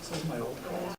This is my old goals.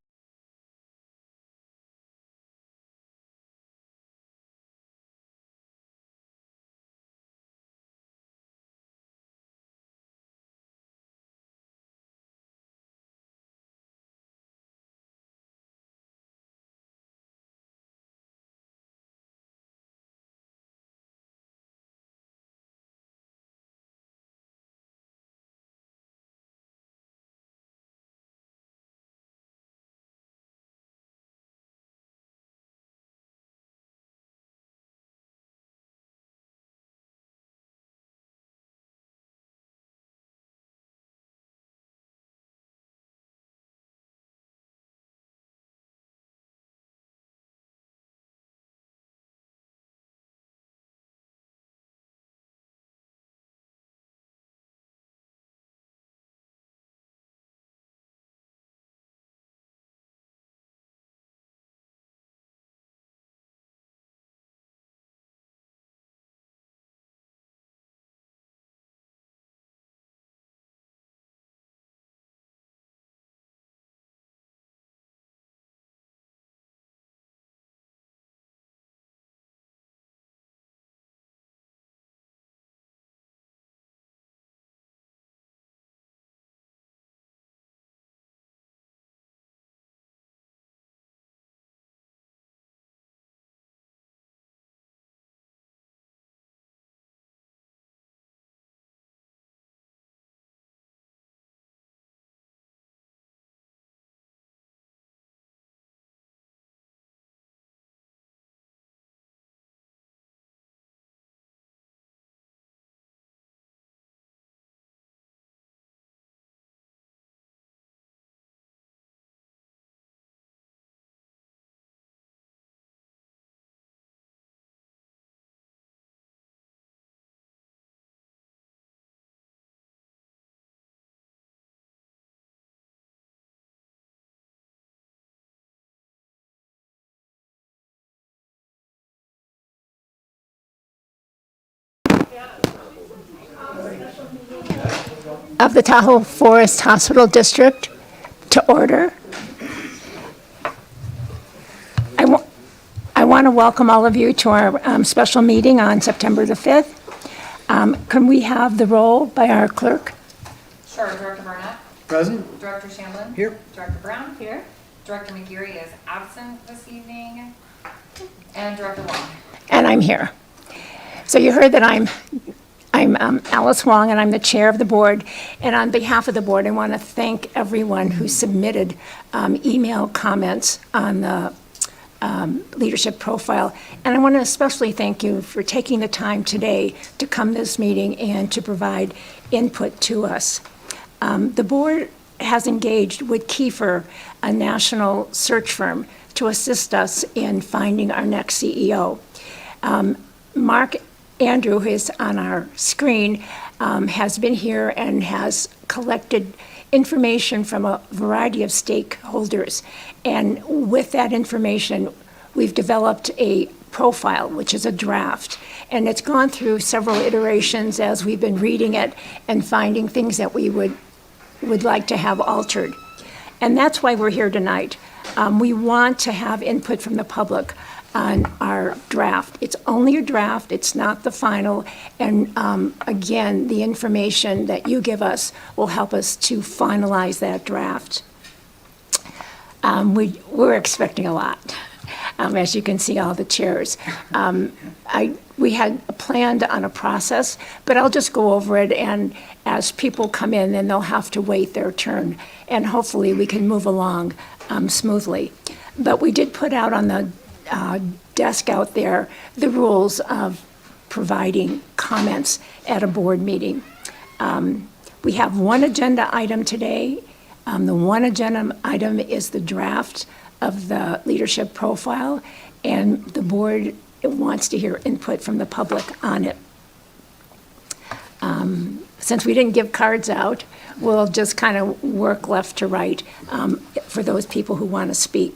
Of the Tahoe Forest Hospital District to order. I want to welcome all of you to our special meeting on September the 5th. Can we have the roll by our clerk? Sure. Director Burnett? Present? Director Shamblin? Here. Director Brown? Here. Director McGeary is absent this evening. And Director Wong. And I'm here. So you heard that I'm Alice Wong, and I'm the chair of the board. And on behalf of the board, I want to thank everyone who submitted email comments on the leadership profile. And I want to especially thank you for taking the time today to come to this meeting and to provide input to us. The board has engaged with Kiefer, a national search firm, to assist us in finding our next CEO. Mark Andrew, who is on our screen, has been here and has collected information from a variety of stakeholders. And with that information, we've developed a profile, which is a draft. And it's gone through several iterations as we've been reading it and finding things that we would like to have altered. And that's why we're here tonight. We want to have input from the public on our draft. It's only a draft, it's not the final, and again, the information that you give us will help us to finalize that draft. We're expecting a lot, as you can see all the chairs. We had planned on a process, but I'll just go over it, and as people come in, then they'll have to wait their turn, and hopefully we can move along smoothly. But we did put out on the desk out there the rules of providing comments at a board meeting. We have one agenda item today. The one agenda item is the draft of the leadership profile, and the board wants to hear input from the public on it. Since we didn't give cards out, we'll just kind of work left to right for those people who want to speak.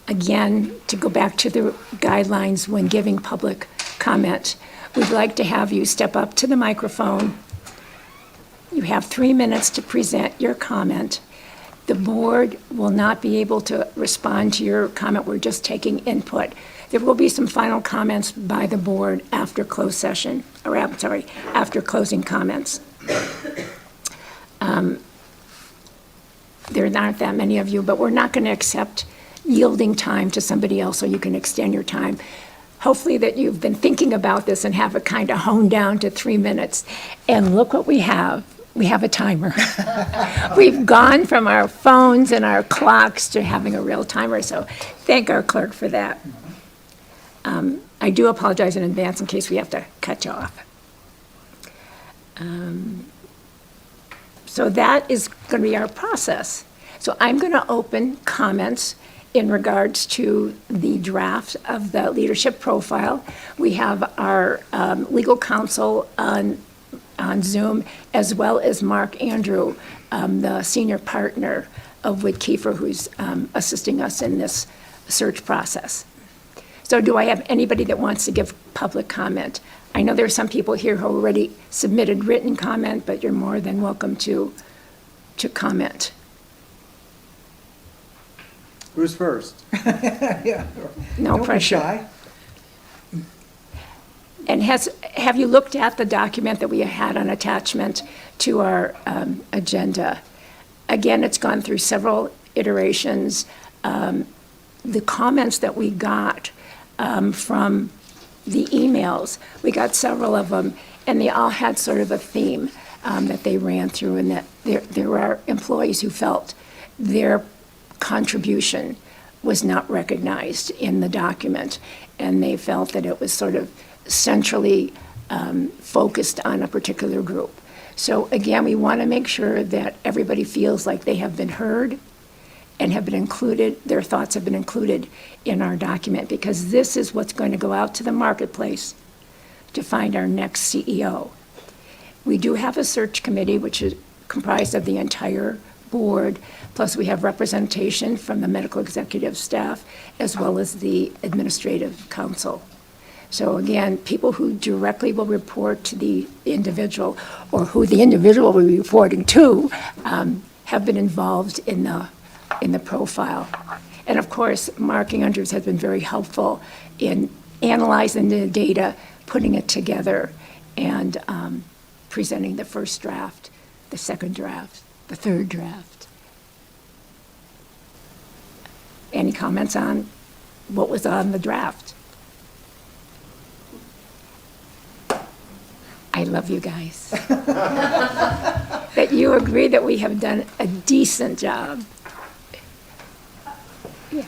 Again, to go back to the guidelines when giving public comment, we'd like to have you step up to the microphone. You have 3 minutes to present your comment. The board will not be able to respond to your comment. We're just taking input. There will be some final comments by the board after closed session, or I'm sorry, after closing comments. There aren't that many of you, but we're not going to accept yielding time to somebody else so you can extend your time. Hopefully that you've been thinking about this and have it kind of honed down to 3 minutes. And look what we have. We have a timer. We've gone from our phones and our clocks to having a real timer, so thank our clerk for that. I do apologize in advance in case we have to cut you off. So that is going to be our process. So I'm going to open comments in regards to the draft of the leadership profile. We have our legal counsel on Zoom, as well as Mark Andrew, the senior partner of Wood Kiefer, who's assisting us in this search process. So do I have anybody that wants to give public comment? I know there are some people here who already submitted written comment, but you're more than welcome to comment. Who's first? Yeah. No Don't be pressure. shy. And have you looked at the document that we had on attachment to our agenda? Again, it's gone through several iterations. The comments that we got from the emails, we got several of them, and they all had sort of a theme that they ran through, and that there were employees who felt their contribution was not recognized in the document, and they felt that it was sort of centrally focused on a particular group. So again, we want to make sure that everybody feels like they have been heard and have been included, their thoughts have been included in our document, because this is what's going to go out to the marketplace to find our next CEO. We do have a search committee, which is comprised of the entire board, plus we have representation from the medical executive staff, as well as the administrative council. So again, people who directly will report to the individual, or who the individual will be reporting to, have been involved in the profile. And of course, Mark Andrews has been very helpful in analyzing the data, putting it together, and presenting the first draft, the second draft, the third draft. Any comments on what was on the draft? I love you guys. That you agree that we have done a decent job. Yeah.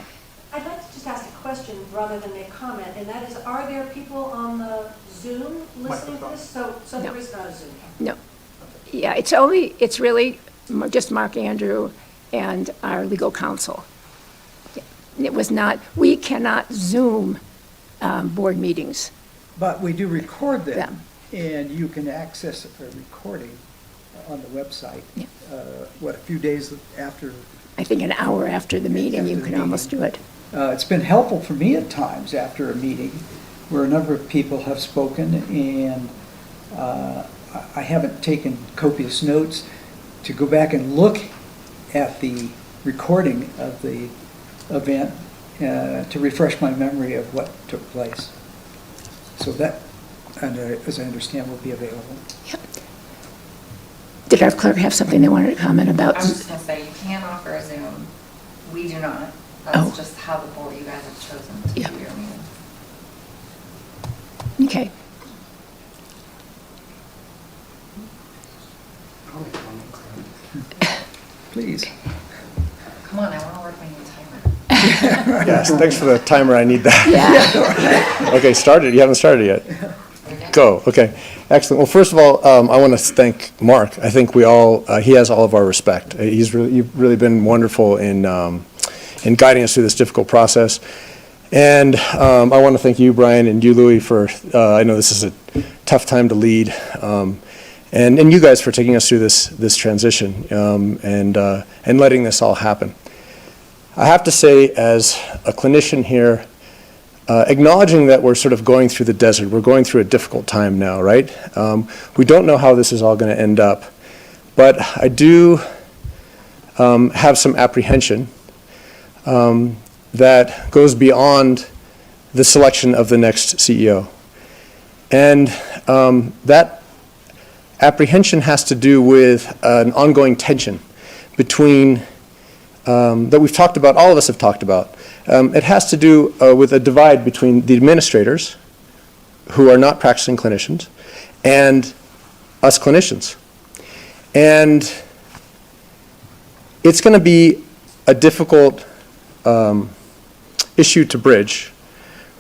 I'd like to just ask a question rather than make comment, and that is, are there people on the Zoom listening to this? So there is not a Zoom. No. Yeah, it's really just Mark Andrew and our legal counsel. It was not, we cannot Zoom board meetings. But we do record them, Them. and you can access a recording on the website. Yeah. A few days after. I think an hour after the meeting, you After the can almost do it. It's been helpful for me at times after a meeting where a number of people have spoken, and I haven't taken copious notes to go back and look at the recording of the event to refresh my memory of what took place. So that, as I understand, will be available. Yep. Did our clerk have something they wanted to comment about? I was just gonna say, you can offer a Zoom. We do not. Oh. That's just how the board, you guys have chosen to do Yeah. your meeting. Okay. Please. Come on, I wanna work my new timer. Yes, thanks for the timer, I need that. Yeah. Okay, started, you haven't started yet. Go, okay, excellent. Well, first of all, I want to thank Mark. I think he has all of our respect. You've really been wonderful in guiding us through this difficult process. And I want to thank you, Brian, and you, Louis, for, I know this is a tough time to lead, and you guys for taking us through this transition and letting this all happen. I have to say, as a clinician here, acknowledging that we're sort of going through the desert, we're going through a difficult time now, right? We don't know how this is all going to end up, but I do have some apprehension that goes beyond the selection of the next CEO. And that apprehension has to do with an ongoing tension between, that we've talked about, all of us have talked about. It has to do with a divide between the administrators, who are not practicing clinicians, and us clinicians. And it's going to be a difficult issue to bridge,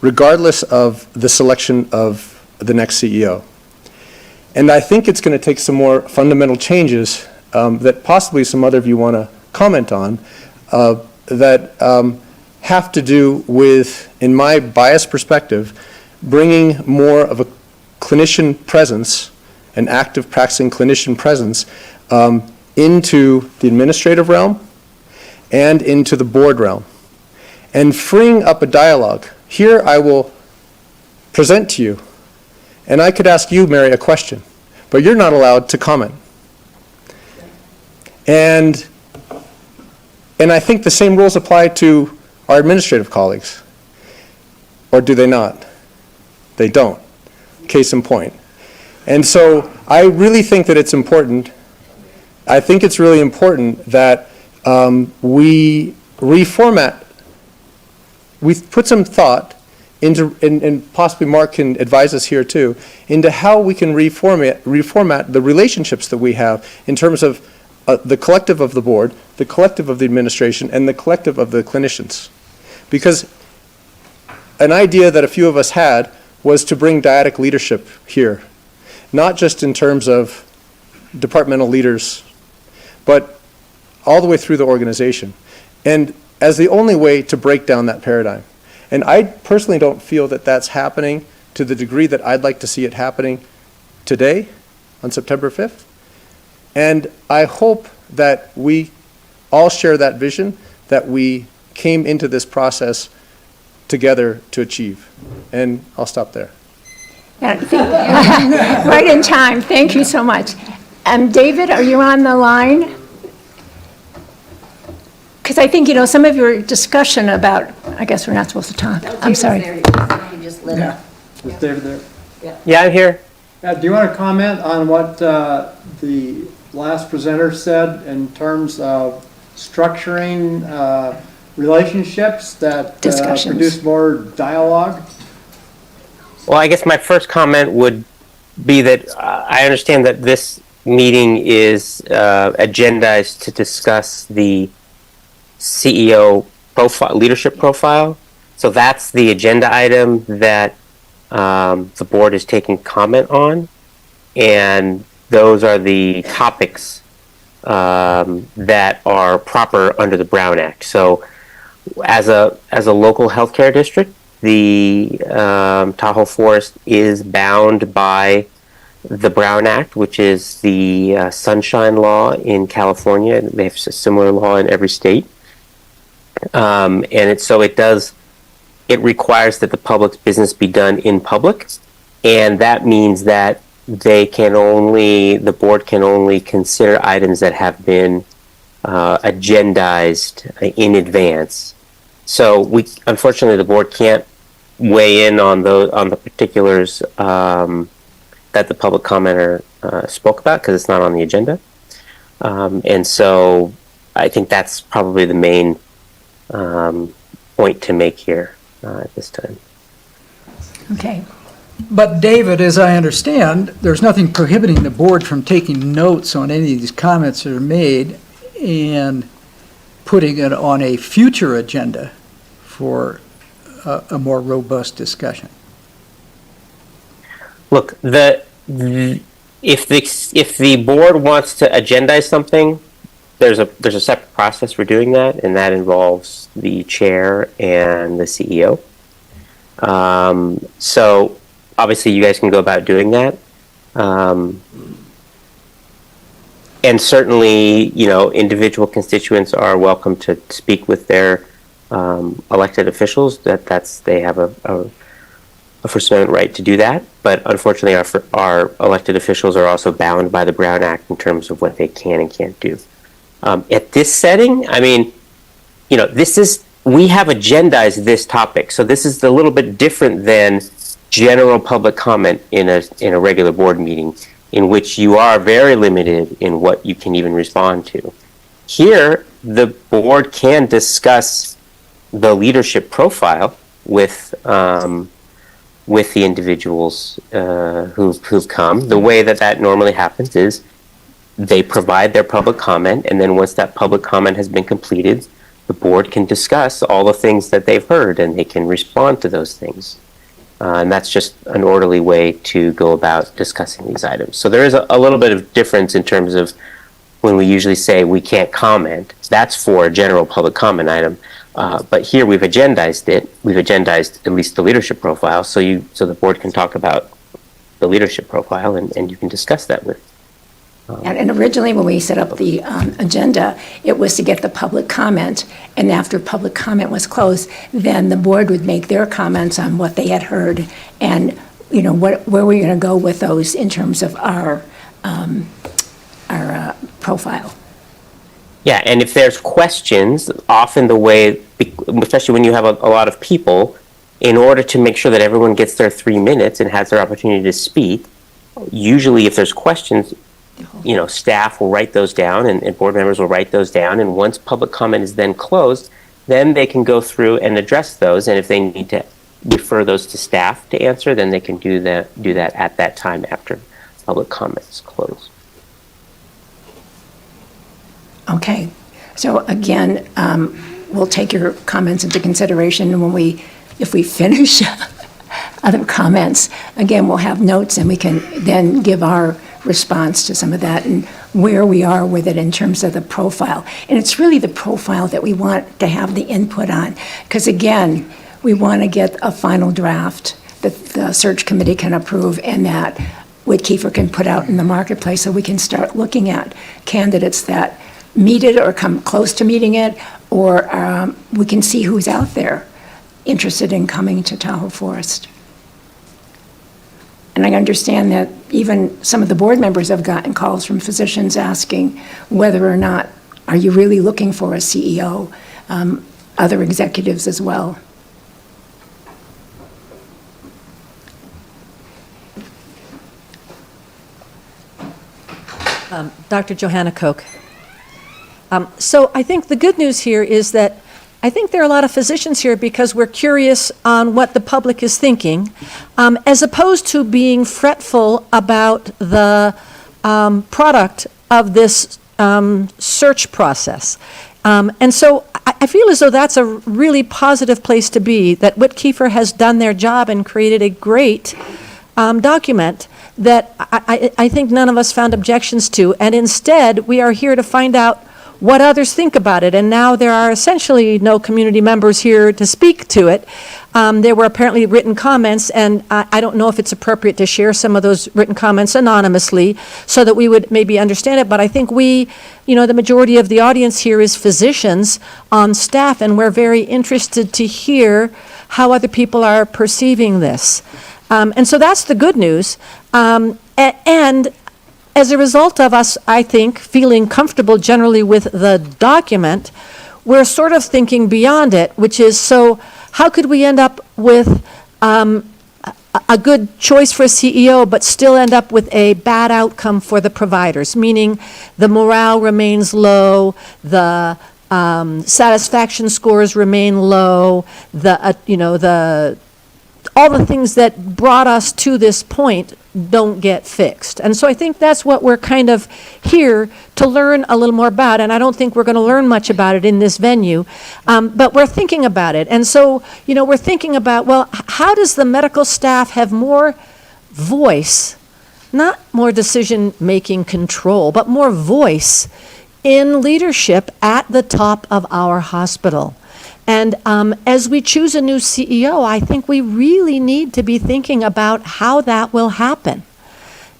regardless of the selection of the next CEO. And I think it's going to take some more fundamental changes that possibly some other of you want to comment on that have to do with, in my biased perspective, bringing more of a clinician presence, an active practicing clinician presence, into the administrative realm and into the board realm, and freeing up a dialogue. Here I will present to you, and I could ask you, Mary, a question, but you're not allowed to comment. And I think the same rules apply to our administrative colleagues. Or do they not? They don't. Case in point. And so I really think that it's important, I think it's really important that we reformat, we put some thought into, and possibly Mark can advise us here too, into how we can reformat the relationships that we have in terms of the collective of the board, the collective of the administration, and the collective of the clinicians. Because an idea that a few of us had was to bring dyadic leadership here, not just in terms of departmental leaders, but all the way through the organization, and as the only way to break down that paradigm. And I personally don't feel that that's happening to the degree that I'd like to see it happening today, on September 5th. And I hope that we all share that vision, that we came into this process together to achieve. And I'll stop there. Right in time. Thank you so much. David, are you on the line? Because I think, some of your discussion about, I guess we're not supposed to talk. I'm sorry. You just lit up. Is David there? Yeah, I'm here. Do you want to comment on what the last presenter said in terms of structuring relationships that Discussions. produce more dialogue? Well, I guess my first comment would be that I understand that this meeting is agendized to discuss the CEO profile, leadership profile. So that's the agenda item that the board is taking comment on, and those are the topics that are proper under the Brown Act. So as a local healthcare district, the Tahoe Forest is bound by the Brown Act, which is the Sunshine Law in California. They have a similar law in every state. And it requires that the public's business be done in public, and that means that the board can only consider items that have been agendized in advance. So unfortunately, the board can't weigh in on the particulars that the public commenter spoke about, because it's not on the agenda. And so I think that's probably the main point to make here at this time. Okay. But David, as I understand, there's nothing prohibiting the board from taking notes on any of these comments that are made and putting it on a future agenda for a more robust discussion. Look, if the board wants to agendize something, there's a separate process for doing that, and that involves the chair and the CEO. So obviously, you guys can go about doing that, and certainly, individual constituents are welcome to speak with their elected officials. They have a First Amendment right to do that. But unfortunately, our elected officials are also bound by the Brown Act in terms of what they can and can't do. At this setting, I mean, we have agendized this topic, so this is a little bit different than general public comment in a regular board meeting, in which you are very limited in what you can even respond to. Here, the board can discuss the leadership profile with the individuals who've come. The way that normally happens is they provide their public comment, and then once that public comment has been completed, the board can discuss all the things that they've heard, and they can respond to those things. And that's just an orderly way to go about discussing these items. So there is a little bit of difference in terms of when we usually say we can't comment. That's for a general public comment item. But here we've agendized it. We've agendized at least the leadership profile, so the board can talk about the leadership profile, and you can discuss that with. And originally, when we set up the agenda, it was to get the public comment, and after public comment was closed, then the board would make their comments on what they had heard, and, where we're going to go with those in terms of our profile. Yeah, and if there's questions, often the way, especially when you have a lot of people, in order to make sure that everyone gets their 3 minutes and has their opportunity to speak, usually if there's questions, staff will write those down and board members will write those down. And once public comment is then closed, then they can go through and address those. And if they need to refer those to staff to answer, then they can do that at that time after public comment is closed. Okay. So again, we'll take your comments into consideration, and if we finish other comments, again, we'll have notes, and we can then give our response to some of that and where we are with it in terms of the profile. And it's really the profile that we want to have the input on, because again, we want to get a final draft that the search committee can approve and that Whit Kiefer can put out in the marketplace, so we can start looking at candidates that meet it or come close to meeting it, or we can see who's out there interested in coming to Tahoe Forest. And I understand that even some of the board members have gotten calls from physicians asking whether or not, are you really looking for a CEO? Other executives as well. Dr. Johanna Koch. So I think the good news here is that I think there are a lot of physicians here because we're curious on what the public is thinking, as opposed to being fretful about the product of this search process. And so I feel as though that's a really positive place to be, that Whit Kiefer has done their job and created a great document that I think none of us found objections to. And instead, we are here to find out what others think about it. And now there are essentially no community members here to speak to it. There were apparently written comments, and I don't know if it's appropriate to share some of those written comments anonymously so that we would maybe understand it. But I think the majority of the audience here is physicians on staff, and we're very interested to hear how other people are perceiving this. And so that's the good news. And as a result of us, I think, feeling comfortable generally with the document, we're sort of thinking beyond it, which is, so how could we end up with a good choice for a CEO, but still end up with a bad outcome for the providers, meaning the morale remains low, the satisfaction scores remain low, all the things that brought us to this point don't get fixed. And so I think that's what we're kind of here to learn a little more about, and I don't think we're going to learn much about it in this venue, but we're thinking about it. And so, we're thinking about, well, how does the medical staff have more voice, not more decision-making control, but more voice in leadership at the top of our hospital? And as we choose a new CEO, I think we really need to be thinking about how that will happen,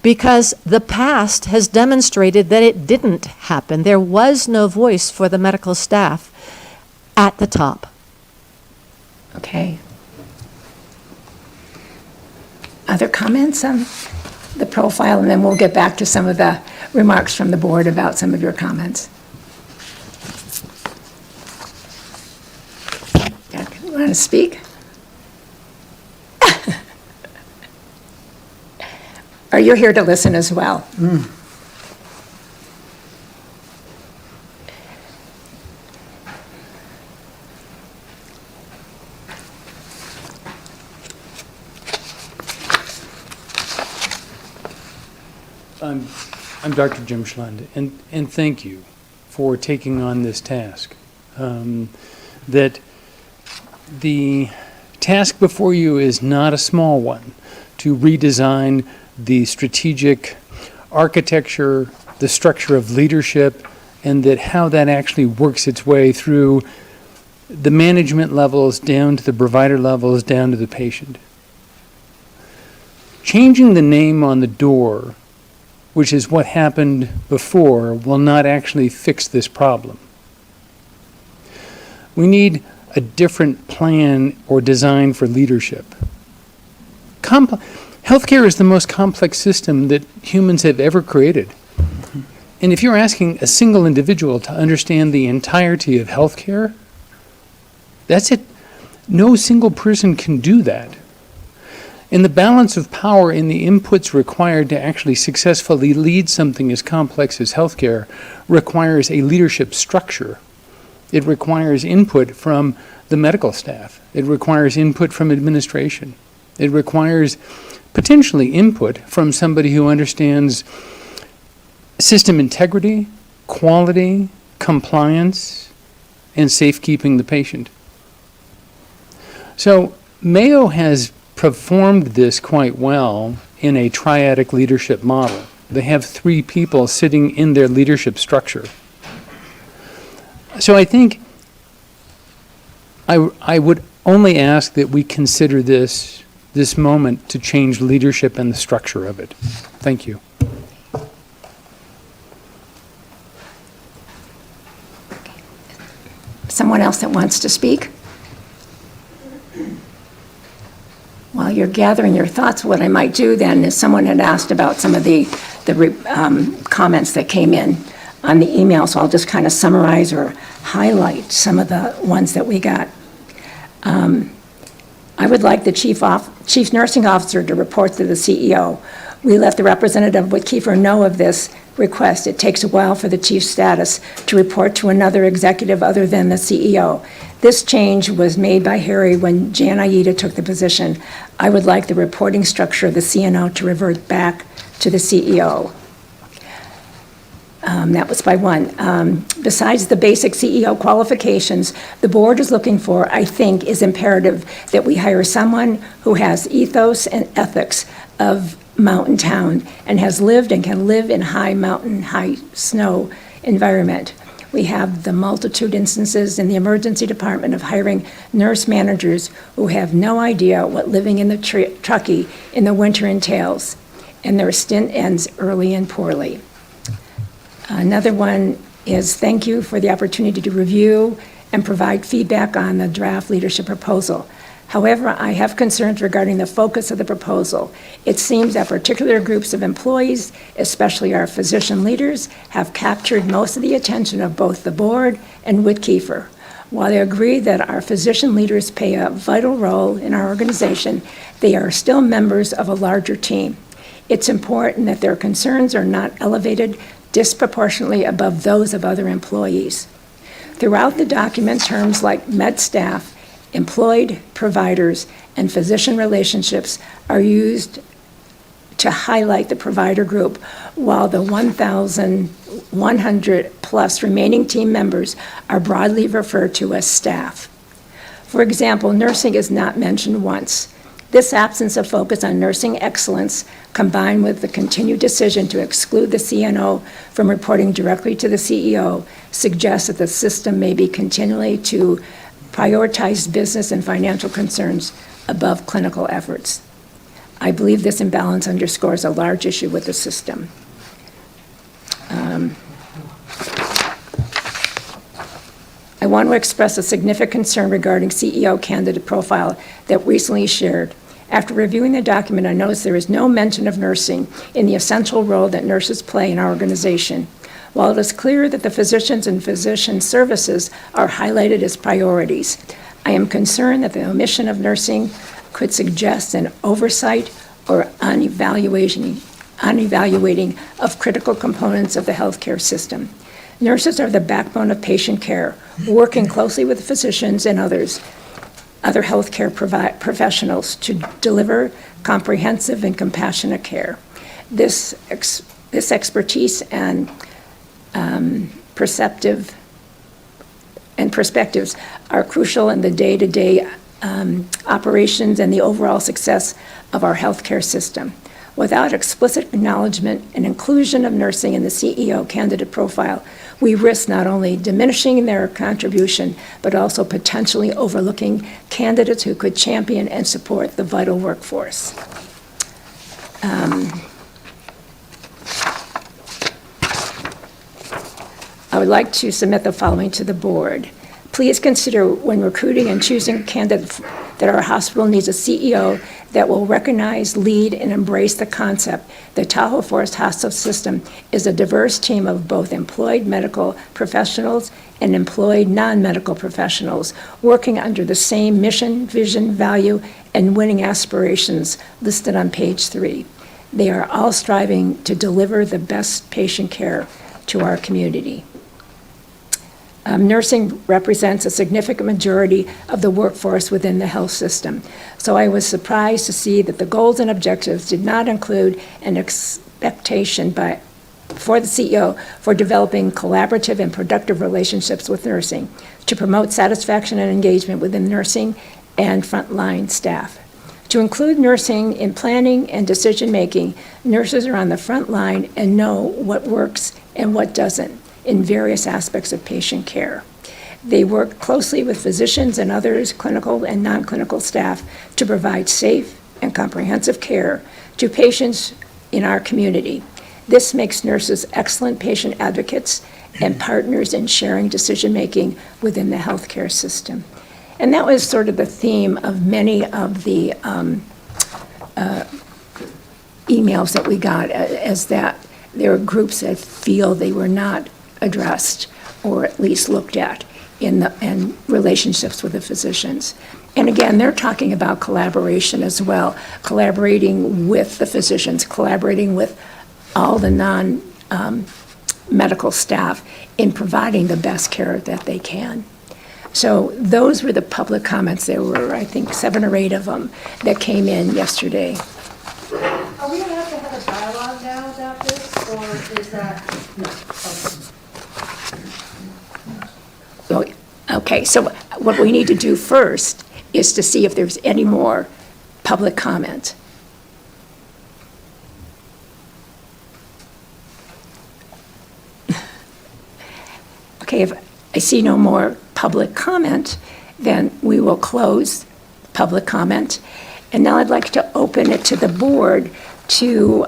because the past has demonstrated that it didn't happen. There was no voice for the medical staff at the top. Okay. Other comments on the profile, and then we'll get back to some of the remarks from the board about some of your comments. want to speak? Or you're here to listen as well? I'm Dr. Jim Schlund, and thank you for taking on this task. That the task before you is not a small one, to redesign the strategic architecture, the structure of leadership, and that how that actually works its way through the management levels, down to the provider levels, down to the patient. Changing the name on the door, which is what happened before, will not actually fix this problem. We need a different plan or design for leadership. Healthcare is the most complex system that humans have ever created. And if you're asking a single individual to understand the entirety of healthcare, that's it. No single person can do that. And the balance of power in the inputs required to actually successfully lead something as complex as healthcare requires a leadership structure. It requires input from the medical staff. It requires input from administration. It requires potentially input from somebody who understands system integrity, quality, compliance, and safekeeping the patient. So Mayo has performed this quite well in a triadic leadership model. They have 3 people sitting in their leadership structure. So I think I would only ask that we consider this moment to change leadership and the structure of it. Thank you. Someone else that wants to speak? While you're gathering your thoughts, what I might do then is someone had asked about some of the comments that came in on the email, so I'll just kind of summarize or highlight some of the ones that we got. I would like the chief nursing officer to report to the CEO. We let the representative of Whitkiefer know of this request. It takes a while for the chief status to report to another executive other than the CEO. This change was made by Harry when Jan Aida took the position. I would like the reporting structure of the CNO to revert back to the CEO. That was by one. Besides the basic CEO qualifications, the board is looking for, I think, is imperative that we hire someone who has ethos and ethics of mountain town and has lived and can live in high mountain, high snow environment. We have the multitude instances in the emergency department of hiring nurse managers who have no idea what living in the Truckee in the winter entails, and their stint ends early and poorly. Another one is thank you for the opportunity to review and provide feedback on the draft leadership proposal. However, I have concerns regarding the focus of the proposal. It seems that particular groups of employees, especially our physician leaders, have captured most of the attention of both the board and Whitkiefer. While I agree that our physician leaders play a vital role in our organization, they are still members of a larger team. It's important that their concerns are not elevated disproportionately above those of other employees. Throughout the document, terms like med staff, employed providers, and physician relationships are used to highlight the provider group, while the 1,100 plus remaining team members are broadly referred to as staff. For example, nursing is not mentioned once. This absence of focus on nursing excellence, combined with the continued decision to exclude the CNO from reporting directly to the CEO, suggests that the system may be continually to prioritize business and financial concerns above clinical efforts. I believe this imbalance underscores a large issue with the system. I want to express a significant concern regarding CEO candidate profile that recently shared. After reviewing the document, I noticed there is no mention of nursing in the essential role that nurses play in our organization. While it is clear that the physicians and physician services are highlighted as priorities, I am concerned that the omission of nursing could suggest an oversight or unevaluating of critical components of the healthcare system. Nurses are the backbone of patient care, working closely with physicians and other healthcare professionals to deliver comprehensive and compassionate care. This expertise and perspectives are crucial in the day-to-day operations and the overall success of our healthcare system. Without explicit acknowledgement and inclusion of nursing in the CEO candidate profile, we risk not only diminishing their contribution, but also potentially overlooking candidates who could champion and support the vital workforce. I would like to submit the following to the board. Please consider when recruiting and choosing candidates that our hospital needs a CEO that will recognize, lead, and embrace the concept that Tahoe Forest Hospital System is a diverse team of both employed medical professionals and employed non-medical professionals working under the same mission, vision, value, and winning aspirations listed on page 3. They are all striving to deliver the best patient care to our community. Nursing represents a significant majority of the workforce within the health system. So I was surprised to see that the goals and objectives did not include an expectation for the CEO for developing collaborative and productive relationships with nursing to promote satisfaction and engagement within nursing and frontline staff. To include nursing in planning and decision-making, nurses are on the front line and know what works and what doesn't in various aspects of patient care. They work closely with physicians and others, clinical and non-clinical staff, to provide safe and comprehensive care to patients in our community. This makes nurses excellent patient advocates and partners in sharing decision-making within the healthcare system. And that was sort of the theme of many of the emails that we got, as that there are groups that feel they were not addressed or at least looked at in relationships with the physicians. And again, they're talking about collaboration as well, collaborating with the physicians, collaborating with all the non-medical staff in providing the best care that they can. So those were the public comments. There were, I think, 7 or 8 of them that came in yesterday. Are we going to have a dialogue now about this, or is that, no? Okay, so what we need to do first is to see if there's any more public comment. Okay, if I see no more public comment, then we will close public comment. And now I'd like to open it to the board to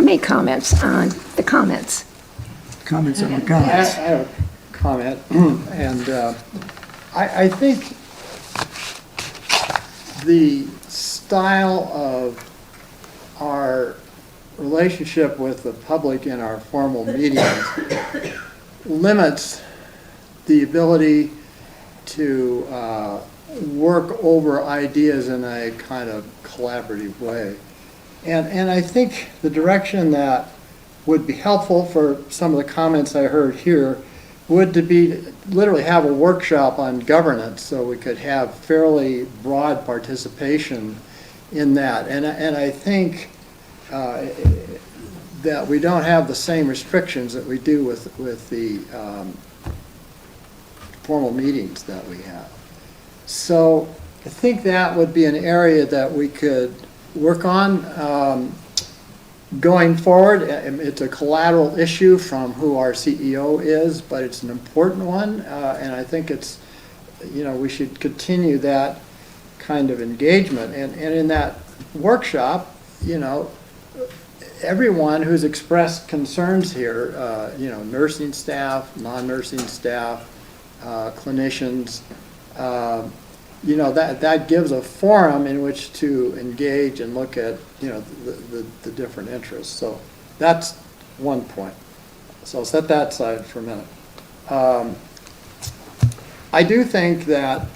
make comments on the comments. Comments on the I comments. have a comment, and I think the style of our relationship with the public in our formal meetings limits the ability to work over ideas in a kind of collaborative way. And I think the direction that would be helpful for some of the comments I heard here would to be literally have a workshop on governance so we could have fairly broad participation in that. And I think that we don't have the same restrictions that we do with the formal meetings that we have. So I think that would be an area that we could work on going forward. It's a collateral issue from who our CEO is, but it's an important one, and I think it's, we should continue that kind of engagement. And in that workshop, everyone who's expressed concerns here, nursing staff, non-nursing staff, clinicians, that gives a forum in which to engage and look at, the different interests. So that's one point. So I'll set that aside for a minute. I do think that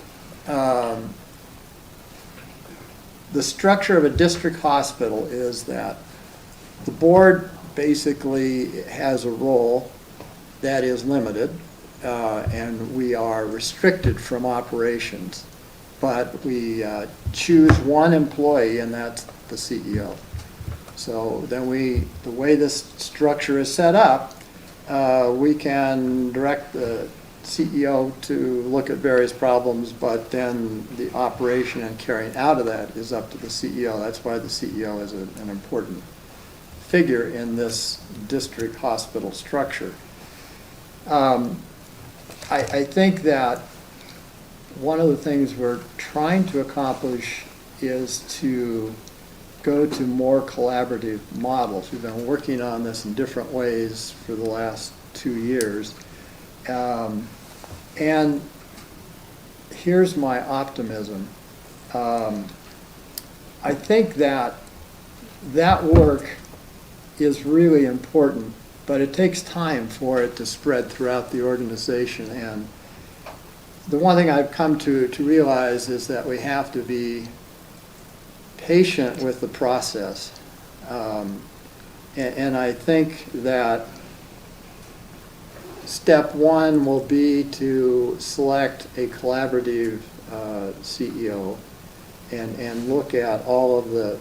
the structure of a district hospital is that the board basically has a role that is limited, and we are restricted from operations. But we choose one employee, and that's the CEO. So then the way this structure is set up, we can direct the CEO to look at various problems, but then the operation and carrying out of that is up to the CEO. That's why the CEO is an important figure in this district hospital structure. I think that one of the things we're trying to accomplish is to go to more collaborative models. We've been working on this in different ways for the last 2 years. And here's my optimism. I think that work is really important, but it takes time for it to spread throughout the organization. And the one thing I've come to realize is that we have to be patient with the process. And I think that step one will be to select a collaborative CEO and look at all of the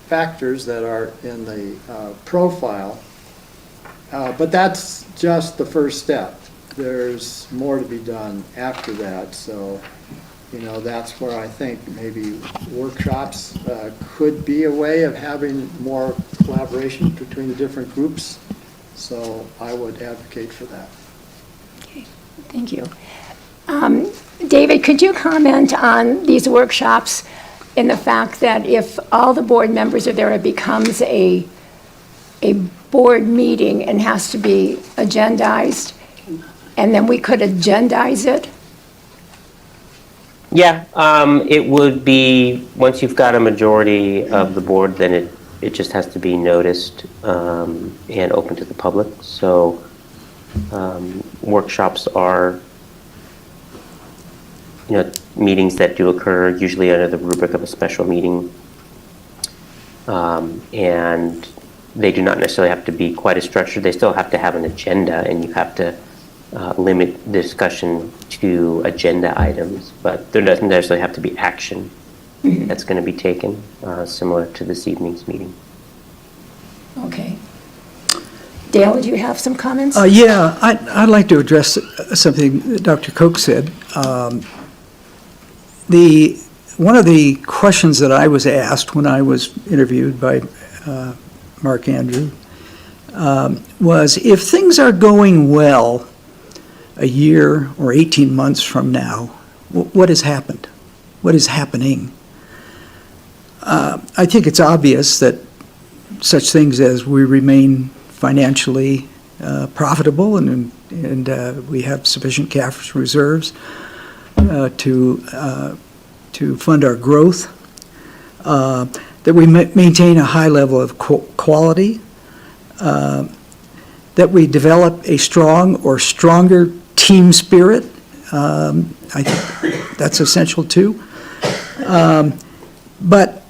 factors that are in the profile. But that's just the first step. There's more to be done after that. So, that's where I think maybe workshops could be a way of having more collaboration between the different groups. So I would advocate for that. Okay, thank you. David, could you comment on these workshops and the fact that if all the board members are there, it becomes a board meeting and has to be agendized, and then we could agendize it? Yeah, it would be, once you've got a majority of the board, then it just has to be noticed and open to the public. So workshops are, meetings that do occur usually under the rubric of a special meeting. And they do not necessarily have to be quite as structured. They still have to have an agenda, and you have to limit the discussion to agenda items, but there doesn't necessarily have to be action that's going to be taken, similar to this evening's meeting. Okay. Dale, do you have some comments? Yeah, I'd like to address something that Dr. Koch said. One of the questions that I was asked when I was interviewed by Mark Andrew was, if things are going well a year or 18 months from now, what has happened? What is happening? I think it's obvious that such things as we remain financially profitable and we have sufficient cash reserves to fund our growth, that we maintain a high level of quality, that we develop a strong or stronger team spirit. I think that's essential too. But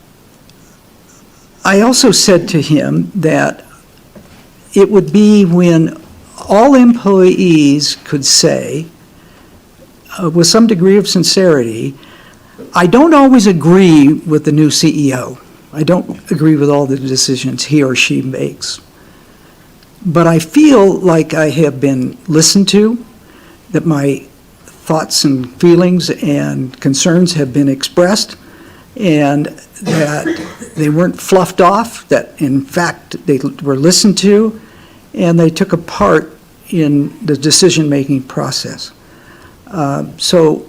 I also said to him that it would be when all employees could say, with some degree of sincerity, I don't always agree with the new CEO. I don't agree with all the decisions he or she makes. But I feel like I have been listened to, that my thoughts and feelings and concerns have been expressed, and that they weren't fluffed off, that in fact they were listened to, and they took a part in the decision-making process. So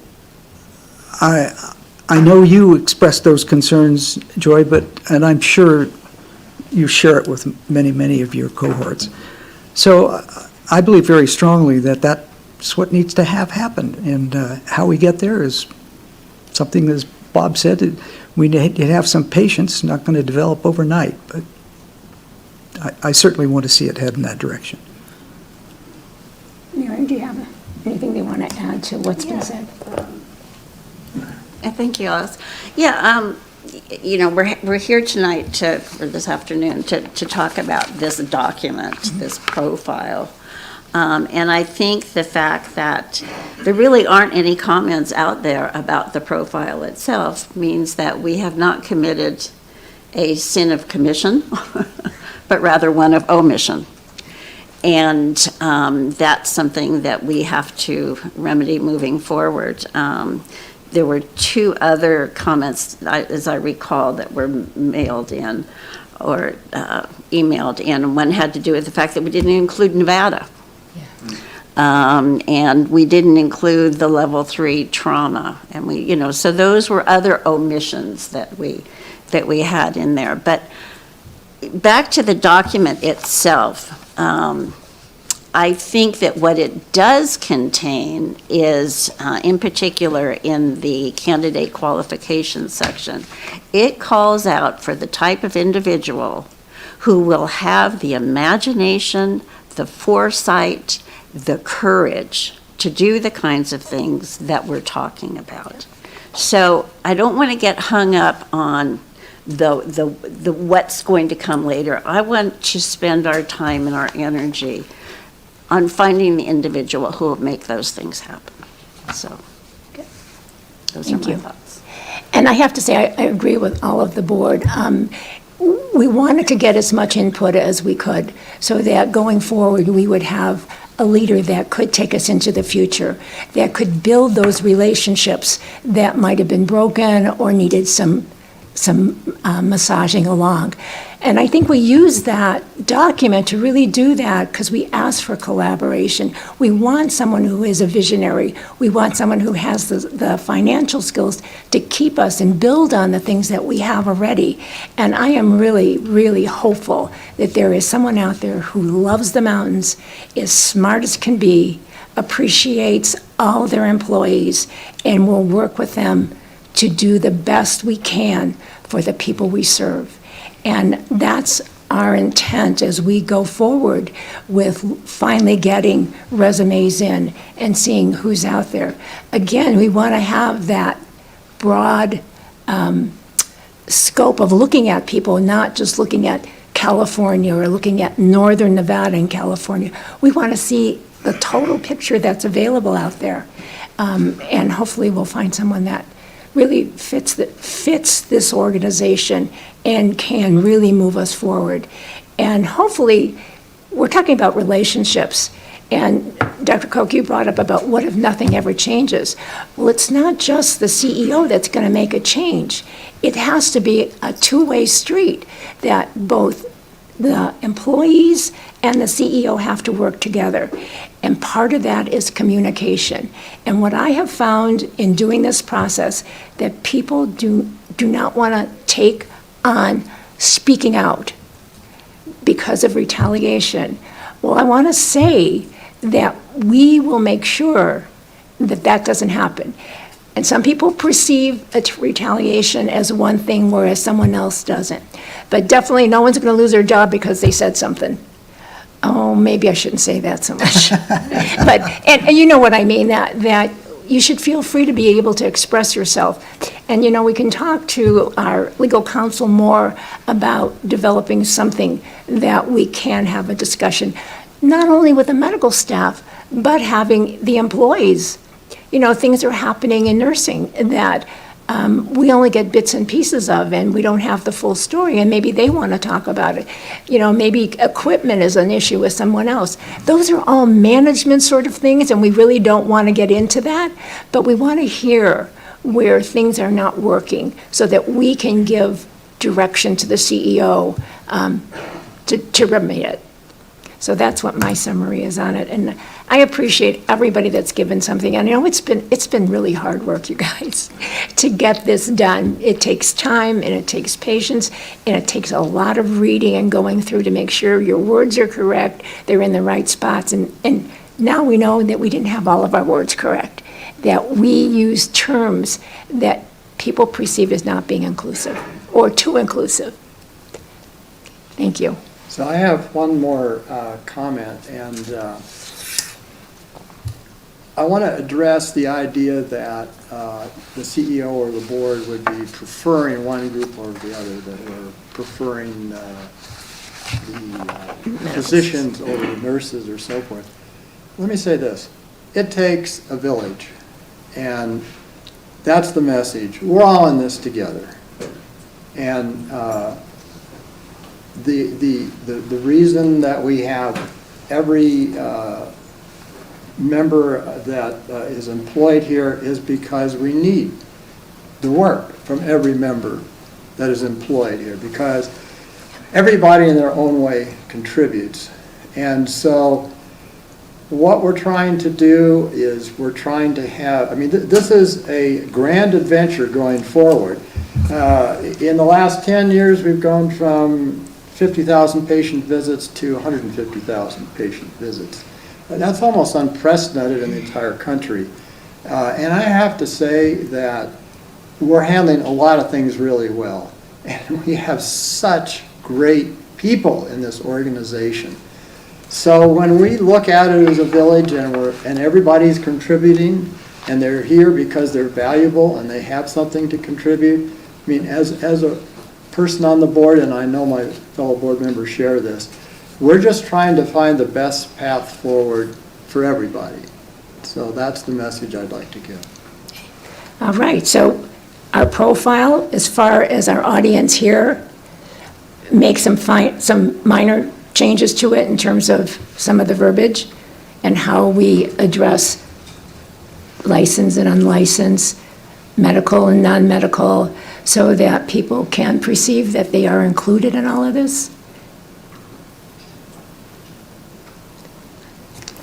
I know you expressed those concerns, Joy, and I'm sure you share it with many, many of your cohorts. So I believe very strongly that that's what needs to have happen, and how we get there is something, as Bob said, we need to have some patience, not going to develop overnight, but I certainly want to see it head in that direction. Miriam, do you have anything they want to add? add to what's been said? Thank you, Alice. Yeah, you know, we're here tonight or this afternoon to talk about this document, this profile. And I think the fact that there really aren't any comments out there about the profile itself means that we have not committed a sin of commission, but rather one of omission. And that's something that we have to remedy moving forward. There were two other comments, as I recall, that were mailed in or emailed in. And one had to do with the fact that we didn't include Nevada. And we didn't include the level 3 trauma. And we, you know, so those were other omissions that we had in there. But back to the document itself, I think that what it does contain is, in particular in the candidate qualifications section, it calls out for the type of individual who will have the imagination, the foresight, the courage to do the kinds of things that we're talking about. So I don't want to get hung up on the what's going to come later. I want to spend our time and our energy on finding the individual who will make those things happen. So, those are my thoughts. And I have to say, I agree with all of the board. We wanted to get as much input as we could so that going forward, we would have a leader that could take us into the future, that could build those relationships that might have been broken or needed some massaging along. And I think we use that document to really do that because we ask for collaboration. We want someone who is a visionary. We want someone who has the financial skills to keep us and build on the things that we have already. And I am really, really hopeful that there is someone out there who loves the mountains, is smart as can be, appreciates all their employees, and will work with them to do the best we can for the people we serve. And that's our intent as we go forward with finally getting resumes in and seeing who's out there. Again, we want to have that broad scope of looking at people, not just looking at California or looking at northern Nevada and California. We want to see the total picture that's available out there. And hopefully we'll find someone that really fits this organization and can really move us forward. And hopefully, we're talking about relationships. And Dr. Koch, you brought up about what if nothing ever changes? Well, it's not just the CEO that's going to make a change. It has to be a two-way street that both the employees and the CEO have to work together. And part of that is communication. And what I have found in doing this process, that people do not want to take on speaking out because of retaliation. Well, I want to say that we will make sure that that doesn't happen. And some people perceive retaliation as one thing, whereas someone else doesn't. But definitely no one's going to lose their job because they said something. Oh, maybe I shouldn't say that so much. But, and you know what I mean, that you should feel free to be able to express yourself. And, you know, we can talk to our legal counsel more about developing something that we can have a discussion, not only with the medical staff, but having the employees. You know, things are happening in nursing that we only get bits and pieces of, and we don't have the full story, and maybe they want to talk about it. You know, maybe equipment is an issue with someone else. Those are all management sort of things, and we really don't want to get into that, but we want to hear where things are not working so that we can give direction to the CEO to remedy it. So that's what my summary is on it. And I appreciate everybody that's given something. And I know it's been really hard work, you guys, to get this done. It takes time and it takes patience and it takes a lot of reading and going through to make sure your words are correct, they're in the right spots. And now we know that we didn't have all of our words correct, that we use terms that people perceive as not being inclusive or too inclusive. Thank you. So I have one more comment, and I want to address the idea that the CEO or the board would be preferring one group over the other, that we're preferring the physicians over the nurses or so forth. Let me say this. It takes a village, and that's the message. We're all in this together. And the reason that we have every member that is employed here is because we need the work from every member that is employed here, because everybody in their own way contributes. And so what we're trying to do is we're trying to have, I mean, this is a grand adventure going forward. In the last 10 years, we've gone from 50,000 patient visits to 150,000 patient visits. That's almost unprecedented in the entire country. And I have to say that we're handling a lot of things really well. And we have such great people in this organization. So when we look at it as a village and everybody's contributing and they're here because they're valuable and they have something to contribute, I mean, as a person on the board, and I know my fellow board members share this, we're just trying to find the best path forward for everybody. So that's the message I'd like to give. All right, so our profile, as far as our audience here, make some minor changes to it in terms of some of the verbiage and how we address licensed and unlicensed, medical and non-medical, so that people can perceive that they are included in all of this.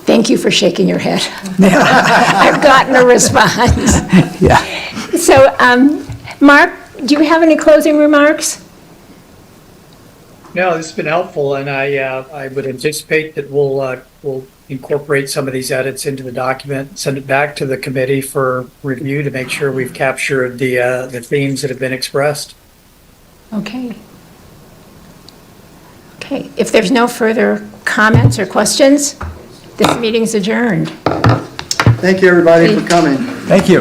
Thank you for shaking your head. I've gotten a response. Yeah. So, Mark, do you have any closing remarks? No, this has been helpful, and I would anticipate that we'll incorporate some of these edits into the document, send it back to the committee for review to make sure we've captured the themes that have been expressed. Okay. Okay, if there's no further comments or questions, this meeting's adjourned. Thank you, everybody, for coming. Thank you.